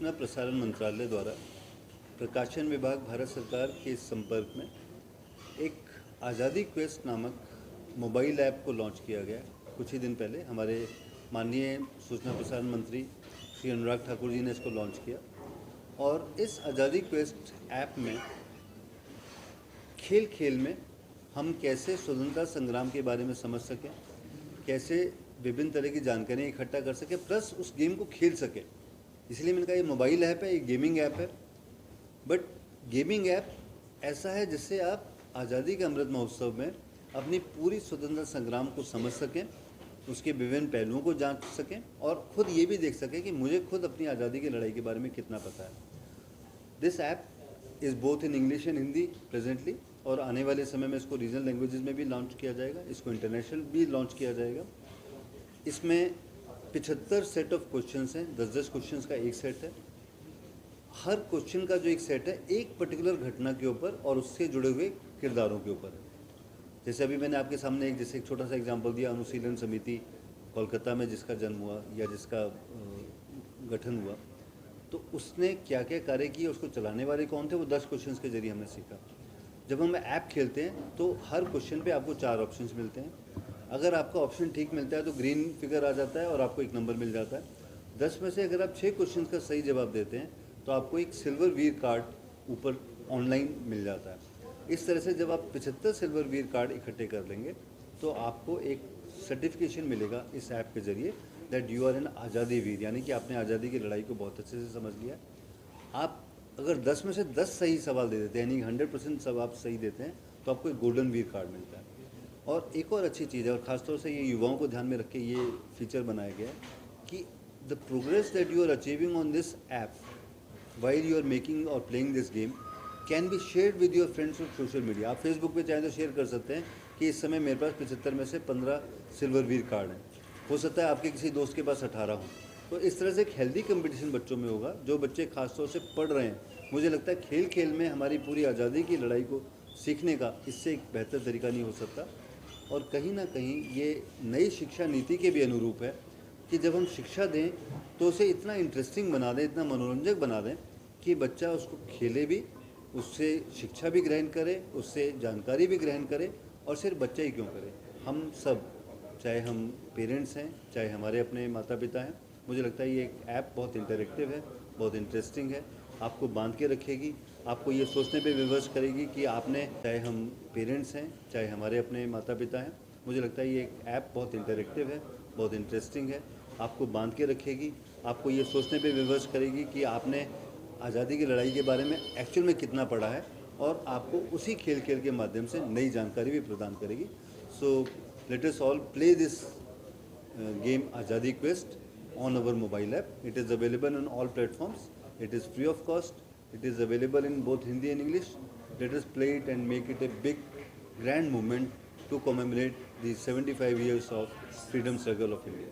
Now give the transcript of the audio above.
सूचना प्रसारण मंत्रालय द्वारा प्रकाशन विभाग भारत सरकार के संपर्क में एक आज़ादी क्वेस्ट नामक मोबाइल ऐप को लॉन्च किया गया। कुछ ही दिन पहले हमारे माननीय सूचना प्रसारण मंत्री श्री अनुराग ठाकुर जी ने इसको लॉन्च किया और इस आज़ादी क्वेस्ट ऐप में खेल खेल में हम कैसे स्वतंत्रता संग्राम के बारे में समझ सकें, कैसे विभिन्न तरह की जानकारियाँ इकट्ठा कर सकें, प्लस उस गेम को खेल सकें। इसलिए मैंने कहा ये मोबाइल ऐप है, ये गेमिंग ऐप है, बट गेमिंग ऐप ऐसा है जिससे आप आज़ादी के अमृत महोत्सव में अपनी पूरी स्वतंत्रता संग्राम को समझ सकें, उसके विभिन्न पहलुओं को जान सकें और ख़ुद ये भी देख सकें कि मुझे खुद अपनी आज़ादी की लड़ाई के बारे में कितना पता है। This app is both in English and Hindi presently, और आने वाले समय में इसको रीजनल लैंग्वेजेस में भी लॉन्च किया जाएगा, इसको इंटरनेशनल भी लॉन्च किया जाएगा। इसमें 75 सेट ऑफ क्वेश्चंस हैं, 10-10 क्वेश्चंस का एक सेट है। हर क्वेश्चन का जो एक सेट है एक पर्टिकुलर घटना के ऊपर और उससे जुड़े हुए किरदारों के ऊपर है। जैसे अभी मैंने आपके सामने एक छोटा सा एग्जांपल दिया, अनुशीलन समिति कोलकाता में जिसका जन्म हुआ या जिसका गठन हुआ, तो उसने क्या क्या कार्य किए, उसको चलाने वाले कौन थे, वो 10 क्वेश्चंस के जरिए हमने सीखा। जब हम ऐप खेलते हैं तो हर क्वेश्चन पे आपको 4 ऑप्शंस मिलते हैं। अगर आपका ऑप्शन ठीक मिलता है तो ग्रीन फिगर आ जाता है और आपको एक नंबर मिल जाता है। 10 में से अगर आप 6 क्वेश्चन का सही जवाब देते हैं तो आपको एक सिल्वर वीर कार्ड ऊपर ऑनलाइन मिल जाता है। इस तरह से जब आप 75 सिल्वर वीर कार्ड इकट्ठे कर लेंगे तो आपको एक सर्टिफिकेशन मिलेगा इस ऐप के ज़रिए दैट यू आर एन आज़ादी वीर, यानी कि आपने आज़ादी की लड़ाई को बहुत अच्छे से समझ लिया। आप अगर 10 में से 10 सही सवाल दे देते हैं, यानी 100% सब आप सही देते हैं, तो आपको एक गोल्डन वीर कार्ड मिलता है। और एक और अच्छी चीज़ है, और ख़ासतौर से ये युवाओं को ध्यान में रख के ये फीचर बनाया गया है कि the progress that you are achieving on this app while you are making और playing this game can be shared with your friends on social media. आप फेसबुक पे चाहें तो शेयर कर सकते हैं कि इस समय मेरे पास 75 में से 15 सिल्वर वीर कार्ड हैं। हो सकता है आपके किसी दोस्त के पास 18 हो। तो इस तरह से एक हेल्दी कंपटीशन बच्चों में होगा। जो बच्चे खासतौर से पढ़ रहे हैं, मुझे लगता है खेल खेल में हमारी पूरी आज़ादी की लड़ाई को सीखने का इससे एक बेहतर तरीका नहीं हो सकता। और कहीं ना कहीं ये नई शिक्षा नीति के भी अनुरूप है कि जब हम शिक्षा दें तो उसे इतना इंटरेस्टिंग बना दें, इतना मनोरंजक बना दें कि बच्चा उसको खेले भी, उससे शिक्षा भी ग्रहण करे, उससे जानकारी भी ग्रहण करे। और सिर्फ बच्चा ही क्यों करे, हम सब, चाहे हम पेरेंट्स हैं, चाहे हमारे अपने माता पिता हैं, मुझे लगता है ये एक ऐप बहुत इंटरेक्टिव है, बहुत इंटरेस्टिंग है, आपको बांध के रखेगी, आपको ये सोचने पे विवश करेगी कि आपने, चाहे हम पेरेंट्स हैं, चाहे हमारे अपने माता पिता हैं, मुझे लगता है ये एक ऐप बहुत इंटरेक्टिव है, बहुत इंटरेस्टिंग है, आपको बांध के रखेगी, आपको ये सोचने पे विवश करेगी कि आपने आज़ादी की लड़ाई के बारे में एक्चुअल में कितना पढ़ा है, और आपको उसी खेल खेल के माध्यम से नई जानकारी भी प्रदान करेगी। So let us all play this game Azadi Quest on our mobile app. It is available on all platforms. It is free of cost. It is available in both Hindi and English. Let us play it and make it a big, grand movement to commemorate the 75 years of freedom struggle of India.